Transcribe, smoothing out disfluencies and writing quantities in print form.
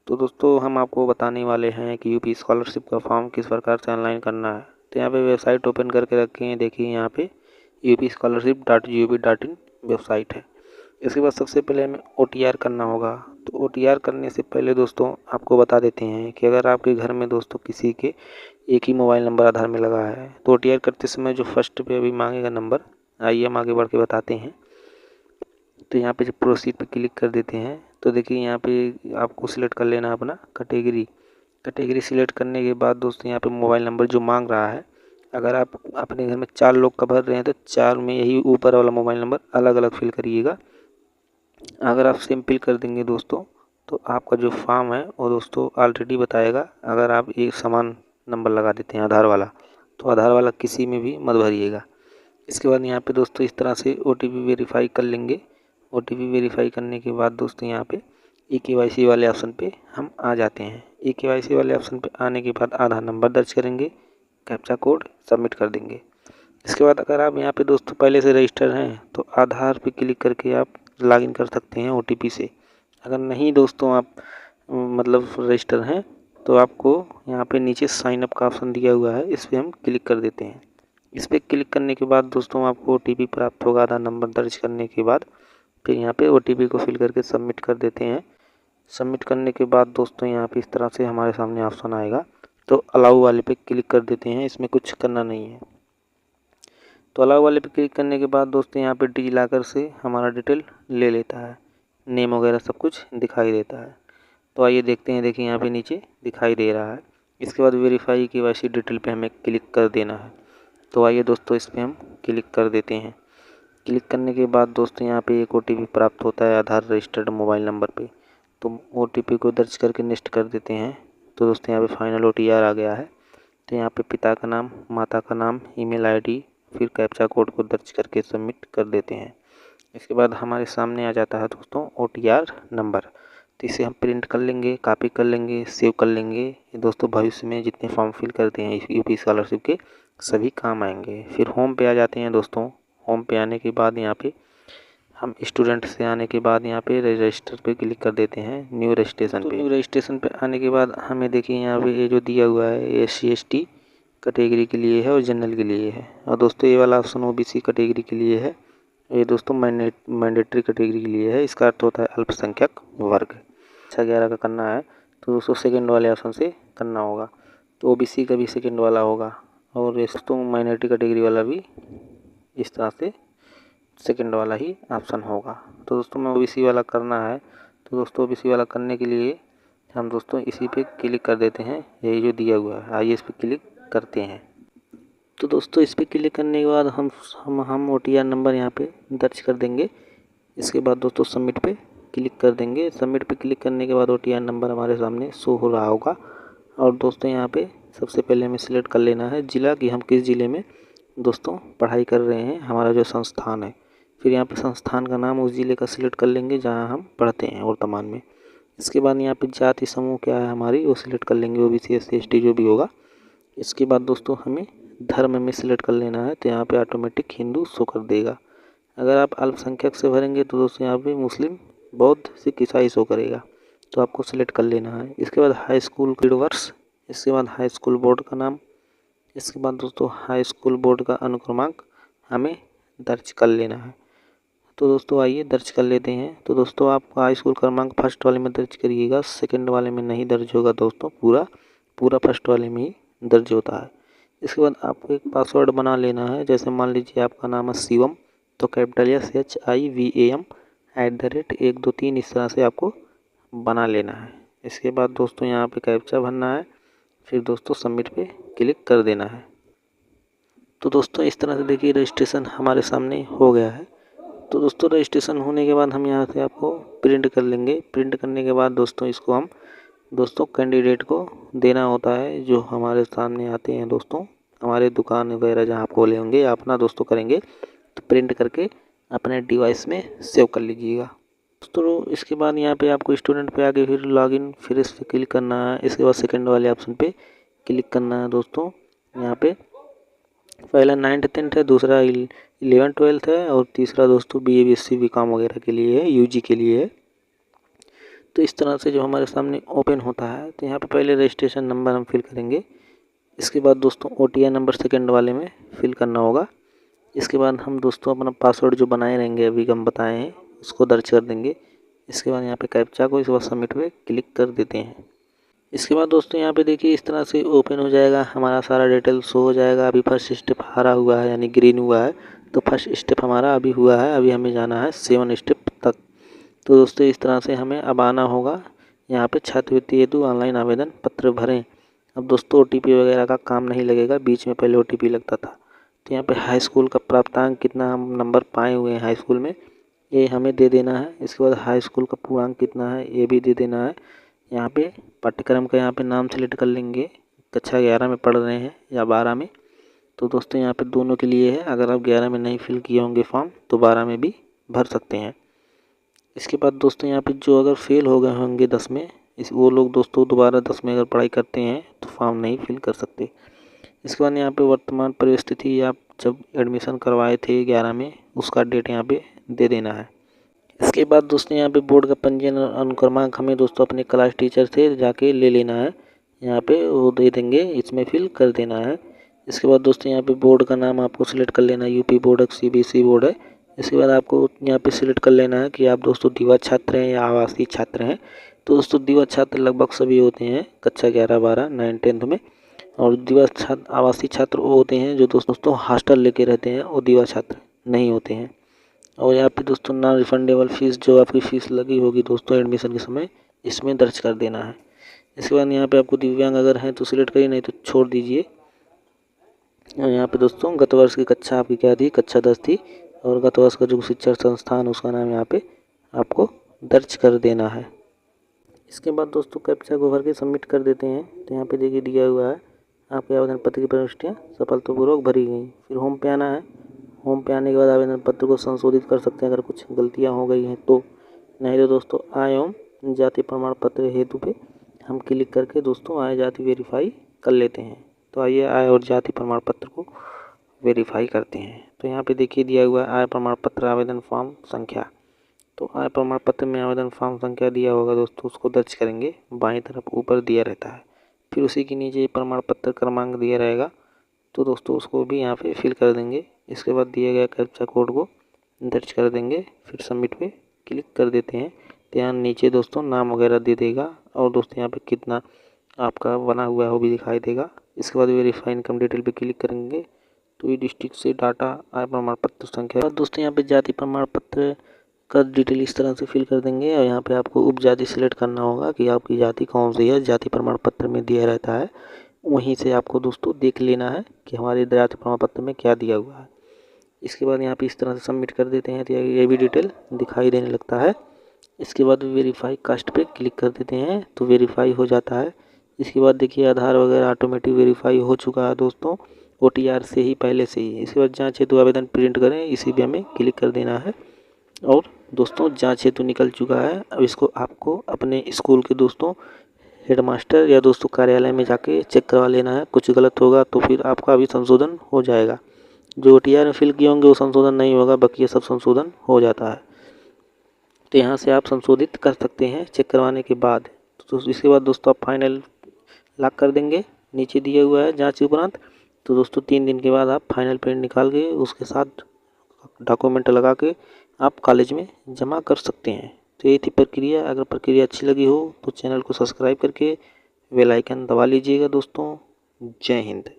तो दोस्तों हम आपको बताने वाले हैं कि यूपी स्कॉलरशिप का फॉर्म किस प्रकार से ऑनलाइन करना है। तो यहाँ पे वेबसाइट ओपन करके रखे हैं, देखिए यहाँ पे upscholarship.gov.in वेबसाइट है। इसके बाद सबसे पहले हमें OTR करना होगा। तो OTR करने से पहले दोस्तों आपको बता देते हैं कि अगर आपके घर में दोस्तों किसी के एक ही मोबाइल नंबर आधार में लगा है तो OTR करते समय जो फर्स्ट पे अभी मांगेगा नंबर, आइए हम आगे बढ़ के बताते हैं। तो यहाँ पे जब प्रोसीड पे क्लिक कर देते हैं तो देखिए यहाँ पे आपको सिलेक्ट कर लेना है अपना कैटेगरी सिलेक्ट करने के बाद दोस्तों यहाँ पे मोबाइल नंबर जो मांग रहा है, अगर आप अपने घर में 4 लोग का भर रहे हैं तो 4 में यही ऊपर वाला मोबाइल नंबर अलग अलग फिल करिएगा। अगर आप सेम फिल कर देंगे दोस्तों तो आपका जो फॉर्म है वो दोस्तों ऑलरेडी बताएगा। अगर आप एक समान नंबर लगा देते हैं आधार वाला तो आधार वाला किसी में भी मत भरिएगा। इसके बाद यहाँ पे दोस्तों इस तरह से OTP वेरीफाई कर लेंगे। OTP वेरीफाई करने के बाद दोस्तों यहाँ पे eKYC वाले ऑप्शन पे हम आ जाते हैं। eKYC वाले ऑप्शन पे आने के बाद आधार नंबर दर्ज करेंगे, कैप्चा कोड सबमिट कर देंगे। इसके बाद अगर आप यहाँ पे दोस्तों पहले से रजिस्टर हैं तो आधार पे क्लिक करके आप लॉगिन कर सकते हैं OTP से। अगर नहीं दोस्तों आप मतलब रजिस्टर हैं तो आपको यहाँ पे नीचे साइन अप का ऑप्शन दिया हुआ है, इस पर हम क्लिक कर देते हैं। इस पर क्लिक करने के बाद दोस्तों आपको OTP प्राप्त होगा आधार नंबर दर्ज करने के बाद। फिर यहाँ पे OTP को फिल करके सबमिट कर देते हैं। सबमिट करने के बाद दोस्तों यहाँ पे इस तरह से हमारे सामने ऑप्शन आएगा, तो अलाउ वाले पे क्लिक कर देते हैं। इसमें कुछ करना नहीं है। तो अलाउ वाले पे क्लिक करने के बाद दोस्तों यहाँ पे डिजिलॉकर से हमारा डिटेल ले लेता है, नेम वगैरह सब कुछ दिखाई देता है। तो आइए देखते हैं, देखिए यहाँ पे नीचे दिखाई दे रहा है। इसके बाद वेरीफाई KYC डिटेल पे हमें क्लिक कर देना है। तो आइए दोस्तों इस पर हम क्लिक कर देते हैं। क्लिक करने के बाद दोस्तों यहाँ पे एक OTP प्राप्त होता है आधार रजिस्टर्ड मोबाइल नंबर पे। तो OTP को दर्ज करके नेक्स्ट कर देते हैं। तो दोस्तों यहाँ पे फाइनल OTR आ गया है। तो यहाँ पे पिता का नाम, माता का नाम, ईमेल ID, फिर कैप्चा कोड को दर्ज करके सबमिट कर देते हैं। इसके बाद हमारे सामने आ जाता है दोस्तों OTR नंबर। तो इसे हम प्रिंट कर लेंगे, कॉपी कर लेंगे, सेव कर लेंगे। दोस्तों भविष्य में जितने फॉर्म फिल करते हैं यूपी स्कॉलरशिप के सभी काम आएंगे। फिर होम पे आ जाते हैं दोस्तों। होम पे आने के बाद यहाँ पे हम स्टूडेंट से आने के बाद यहाँ पे रजिस्टर पे क्लिक कर देते हैं, न्यू रजिस्ट्रेशन पे। न्यू रजिस्ट्रेशन पे आने के बाद हमें देखिए यहाँ पे ये जो दिया हुआ है ये SC ST कैटेगरी के लिए है और जनरल के लिए है। और दोस्तों ये वाला ऑप्शन OBC कैटेगरी के लिए है। ये दोस्तों मैंडेटरी कैटेगरी के लिए है। इसका अर्थ होता है अल्पसंख्यक वर्ग। 11 का करना है तो दोस्तों सेकेंड वाले ऑप्शन से करना होगा। तो OBC का भी सेकेंड वाला होगा और दोस्तों माइनॉरिटी कैटेगरी वाला भी इस तरह से सेकंड वाला ही ऑप्शन होगा। तो दोस्तों मैं OBC वाला करना है तो दोस्तों OBC वाला करने के लिए हम दोस्तों इसी पे क्लिक कर देते हैं, यही जो दिया हुआ है। आइए इस पे क्लिक करते हैं। तो दोस्तों इस पे क्लिक करने के बाद हम OTR नंबर यहाँ पे दर्ज कर देंगे। इसके बाद दोस्तों सबमिट पे क्लिक कर देंगे। सबमिट पे क्लिक करने के बाद OTR नंबर हमारे सामने शो हो रहा होगा। और दोस्तों यहाँ पे सबसे पहले हमें सिलेक्ट कर लेना है ज़िला कि हम किस ज़िले में दोस्तों पढ़ाई कर रहे हैं, हमारा जो संस्थान है। फिर यहाँ पे संस्थान का नाम उस ज़िले का सिलेक्ट कर लेंगे जहाँ हम पढ़ते हैं वर्तमान में। इसके बाद यहाँ पे जाति समूह क्या है हमारी वो सिलेक्ट कर लेंगे, OBC SC ST जो भी होगा। इसके बाद दोस्तों हमें धर्म में सिलेक्ट कर लेना है, तो यहाँ पे ऑटोमेटिक हिंदू शो कर देगा। अगर आप अल्पसंख्यक से भरेंगे तो दोस्तों यहाँ पे मुस्लिम, बौद्ध, सिख, ईसाई शो करेगा, तो आपको सिलेक्ट कर लेना है। इसके बाद हाई स्कूल ग्रेड वर्ष, इसके बाद हाई स्कूल बोर्ड का नाम, इसके बाद दोस्तों हाई स्कूल बोर्ड का अनुक्रमांक हमें दर्ज कर लेना है। तो दोस्तों आइए दर्ज कर लेते हैं। तो दोस्तों आपका हाई स्कूल क्रमांक फर्स्ट वाले में दर्ज करिएगा, सेकंड वाले में नहीं दर्ज होगा दोस्तों, पूरा फर्स्ट वाले में ही दर्ज होता है। इसके बाद आपको एक पासवर्ड बना लेना है। जैसे मान लीजिए आपका नाम है शिवम, तो कैपिटल SHIVAM @123 इस तरह से आपको बना लेना है। इसके बाद दोस्तों यहाँ पे कैप्चा भरना है, फिर दोस्तों सबमिट पे क्लिक कर देना है। तो दोस्तों इस तरह से देखिए रजिस्ट्रेशन हमारे सामने हो गया है। तो दोस्तों रजिस्ट्रेशन होने के बाद हम यहाँ से आपको प्रिंट कर लेंगे। प्रिंट करने के बाद दोस्तों इसको हम दोस्तों कैंडिडेट को देना होता है जो हमारे सामने आते हैं दोस्तों, हमारे दुकान वगैरह जहाँ खोले होंगे या अपना दोस्तों करेंगे तो प्रिंट करके अपने डिवाइस में सेव कर लीजिएगा। दोस्तों इसके बाद यहाँ पे आपको स्टूडेंट पे आके फिर लॉगिन, फिर इस पर क्लिक करना है। इसके बाद सेकंड वाले ऑप्शन पे क्लिक करना है दोस्तों। यहाँ पे पहला 9th 10th है, दूसरा 11th 12th है और तीसरा दोस्तों BA BSc BCom वगैरह के लिए है, UG के लिए है। तो इस तरह से जो हमारे सामने ओपन होता है, तो यहाँ पे पहले रजिस्ट्रेशन नंबर हम फिल करेंगे। इसके बाद दोस्तों OTR नंबर सेकंड वाले में फिल करना होगा। इसके बाद हम दोस्तों अपना पासवर्ड जो बनाए रहेंगे अभी हम बताए हैं उसको दर्ज कर देंगे। इसके बाद यहाँ पे कैप्चा को इस बार सबमिट पे क्लिक कर देते हैं। इसके बाद दोस्तों यहाँ पे देखिए इस तरह से ओपन हो जाएगा, हमारा सारा डिटेल शो हो जाएगा। अभी फर्स्ट स्टेप हरा हुआ है यानी ग्रीन हुआ है, तो फर्स्ट स्टेप हमारा अभी हुआ है। अभी हमें जाना है 7 स्टेप तक। तो दोस्तों इस तरह से हमें अब आना होगा यहाँ पे छात्रवृत्ति हेतु ऑनलाइन आवेदन पत्र भरें। अब दोस्तों OTP वगैरह का काम नहीं लगेगा, बीच में पहले OTP लगता था। तो यहाँ पे हाई स्कूल का प्राप्तांक कितना हम नंबर पाए हुए हैं हाई स्कूल में, ये हमें दे देना है। इसके बाद हाई स्कूल का पूर्णांक कितना है ये भी दे देना है। यहाँ पे पाठ्यक्रम का यहाँ पे नाम सेलेक्ट कर लेंगे, कक्षा 11 में पढ़ रहे हैं या 12 में। तो दोस्तों यहाँ पे दोनों के लिए है, अगर आप 11 में नहीं फिल किए होंगे फॉर्म तो 12 में भी भर सकते हैं। इसके बाद दोस्तों यहाँ पे जो अगर फेल हो गए होंगे 10 में, वो लोग दोस्तों दोबारा 10 में अगर पढ़ाई करते हैं तो फॉर्म नहीं फिल कर सकते। इसके बाद यहाँ पे वर्तमान परिस्थिति, आप जब एडमिशन करवाए थे 11 में उसका डेट यहाँ पे दे देना है। इसके बाद दोस्तों यहाँ पे बोर्ड का पंजीयन और अनुक्रमांक हमें दोस्तों अपने क्लास टीचर से जाके ले लेना है, यहाँ पे वो दे देंगे, इसमें फिल कर देना है। इसके बाद दोस्तों यहाँ पे बोर्ड का नाम आपको सिलेक्ट कर लेना है, यूपी बोर्ड है CBSE बोर्ड है। इसके बाद आपको यहाँ पे सिलेक्ट कर लेना है कि आप दोस्तों दिवा छात्र हैं या आवासीय छात्र हैं। तो दोस्तों दिवा छात्र लगभग सभी होते हैं कक्षा 11, 12, 9, 10 में, और दिवा छात्र आवासीय छात्र वो होते हैं जो दोस्तों हॉस्टल लेके रहते हैं, वो दिवा छात्र नहीं होते हैं। और यहाँ पे दोस्तों ना रिफंडेबल फीस, जो आपकी फ़ीस लगी होगी दोस्तों एडमिशन के समय, इसमें दर्ज कर देना है। इसके बाद यहाँ पे आपको दिव्यांग अगर हैं तो सिलेक्ट करिए, नहीं तो छोड़ दीजिए। और यहाँ पे दोस्तों गत वर्ष की कक्षा आपकी क्या थी, कक्षा 10 थी, और गत वर्ष का जो शिक्षण संस्थान उसका नाम यहाँ पे आपको दर्ज कर देना है। इसके बाद दोस्तों कैप्चा को भर के सबमिट कर देते हैं। तो यहाँ पे देखिए दिया हुआ है आपके आवेदन पत्र की प्रविष्टियाँ सफलतापूर्वक भरी गई। फिर होम पे आना है। होम पे आने के बाद आवेदन पत्र को संशोधित कर सकते हैं अगर कुछ गलतियाँ हो गई हैं तो, नहीं तो दोस्तों आय एवं जाति प्रमाण पत्र हेतु पे हम क्लिक करके दोस्तों आय जाति वेरीफाई कर लेते हैं। तो आइए आय और जाति प्रमाण पत्र को वेरीफाई करते हैं। तो यहाँ पे देखिए दिया हुआ है आय प्रमाण पत्र आवेदन फॉर्म संख्या। तो आय प्रमाण पत्र में आवेदन फॉर्म संख्या दिया होगा दोस्तों, उसको दर्ज करेंगे, बाईं तरफ ऊपर दिया रहता है। फिर उसी के नीचे प्रमाण पत्र क्रमांक दिया रहेगा, तो दोस्तों उसको भी यहाँ पे फिल कर देंगे। इसके बाद दिए गए कैप्चा कोड को दर्ज कर देंगे, फिर सबमिट पे क्लिक कर देते हैं। तो यहाँ नीचे दोस्तों नाम वगैरह दे देगा, और दोस्तों यहाँ पे कितना आपका बना हुआ है वो भी दिखाई देगा। इसके बाद वेरीफाई इनकम डिटेल पे क्लिक करेंगे, तो ये डिस्ट्रिक्ट से डाटा आय प्रमाण पत्र संख्या। दोस्तों यहाँ पे जाति प्रमाण पत्र का डिटेल इस तरह से फिल कर देंगे, और यहाँ पे आपको उपजाति सिलेक्ट करना होगा कि आपकी जाति कौन सी है, जाति प्रमाण पत्र में दिया रहता है, वहीं से आपको दोस्तों देख लेना है कि हमारे जाति प्रमाण पत्र में क्या दिया हुआ है। इसके बाद यहाँ पे इस तरह से सबमिट कर देते हैं, तो ये भी डिटेल दिखाई देने लगता है। इसके बाद वेरीफाई कास्ट पे क्लिक कर देते हैं, तो वेरीफाई हो जाता है। इसके बाद देखिए आधार वगैरह ऑटोमेटिक वेरीफाई हो चुका है दोस्तों, OTR से ही पहले से ही। इसके बाद जांच हेतु आवेदन प्रिंट करें, इसी पे हमें क्लिक कर देना है, और दोस्तों जांच हेतु निकल चुका है। अब इसको आपको अपने स्कूल के दोस्तों हेडमास्टर या दोस्तों कार्यालय में जाके चेक करवा लेना है। कुछ गलत होगा तो फिर आपका अभी संशोधन हो जाएगा। जो OTR में फिल किए होंगे वो संशोधन नहीं होगा, बाकी ये सब संशोधन हो जाता है। तो यहाँ से आप संशोधित कर सकते हैं चेक करवाने के बाद। तो इसके बाद दोस्तों आप फाइनल लॉक कर देंगे, नीचे दिया हुआ है जांच उपरांत। तो दोस्तों 3 दिन के बाद आप फाइनल प्रिंट निकाल के उसके साथ डॉक्यूमेंट लगा के आप कॉलेज में जमा कर सकते हैं। तो ये थी प्रक्रिया। अगर प्रक्रिया अच्छी लगी हो तो चैनल को सब्सक्राइब करके बेल आइकन दबा लीजिएगा दोस्तों। जय हिंद।